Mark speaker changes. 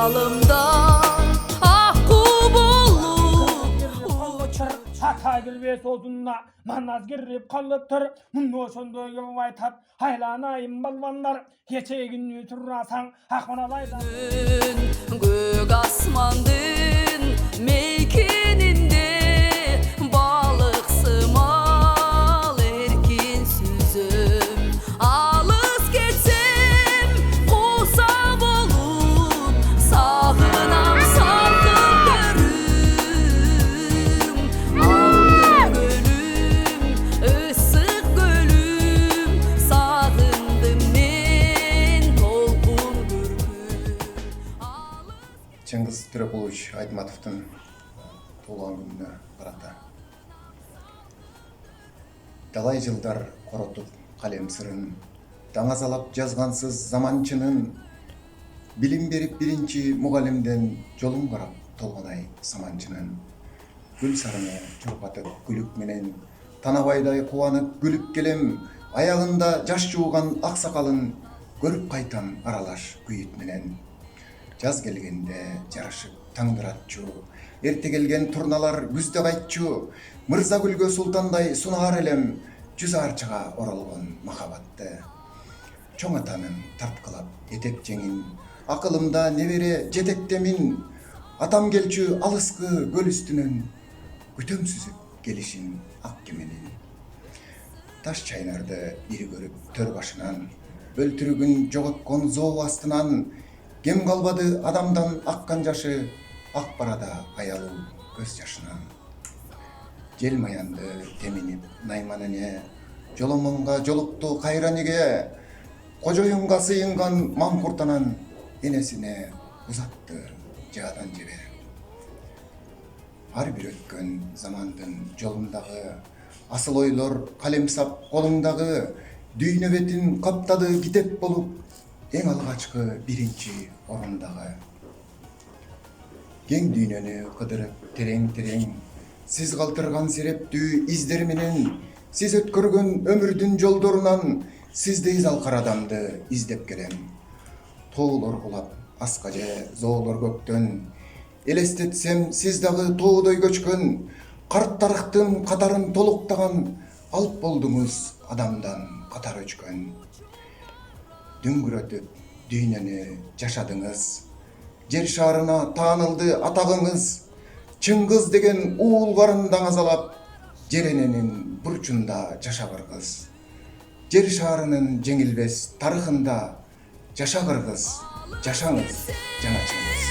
Speaker 1: Bağrımda akku bulup
Speaker 2: Hata girбес odunna manaz girip kalıptır. Mundu oşonda gibi aytat haylanayım balvanlar. Geçegin turrasan akmanalaydan.
Speaker 1: Gök asmandın meykeninde balık sımal erkin süzüm. Alız geçsem kusam olup sağınam salkım görüm. Altın gölüm, ısık gölüm, sağındım men толкун бүркүн.
Speaker 3: Cengiz Türepoviç Aytmatov'un tuğulan gününe karata. Dalay жылдар korotup kalem sırın, dаңазалап жазгансыз zamançının, bilim berip birinci mugallimden jolun karap tolgaday samançının. Gül sarını çurpatıp gülük menen, Tanabayday kuvanıp gülüp gelem, ayağında jaş juugan aksakalın, görüp kaytan aralaş güyüt menen. Jaz gelgende jarışıp tаңдыратчу, эрте келген турналар күздө кайтчу, Мырза гүлгө султандай сунаар элем, жүз арчага оролгон махабатты. Чоң атанын тарткылап этек жеңин, акылымда небере жетектемин, атам келчү алыскы көл үстүнөн, күтөм сүзүп келишин ак кеменин. Таш чайнарды бири көрүп төр башынан, өлтүрүгүн жоготкон зоо астынан, кем калбады адамдан аккан жашы, ак барада аялуу көз жашынан. Жел маянды теминип найман эне, жоломонга жолукту кайран эге, кожоюнга сыйынган маңкуртанан энесине узатты жаадан жебе. Ар бир өткөн замандын жолундагы, асыл ойлор калемсап колуңдагы, дүйнө бетин каптады китеп болуп, эң алгачкы биринчи орундагы. Кең дүйнөнү кыдырып терең-терең, сиз калтырган серептүү издер менен, сиз өткөргөн өмүрдүн жолдорунан, сиздей залкар адамды издеп келем. Тоолор кулап, аска же зоолор көктөн, элестетсем сиз дагы тоодой көчкөн, карт тарыхтын катарын толуктаган, алып болдуңуз адамдан катар өчкөн. Дүңгүрөтүп дүйнөнү жашадыңыз, жер шарына таанылды атагыңыз, Чыңгыз деген уулгарын даңазалап, жер эненин бурчунда жашагыргыз. Жер шарынын жеңилбес тарыхында жашагыргыз, жашаңыз, жаначыңыз.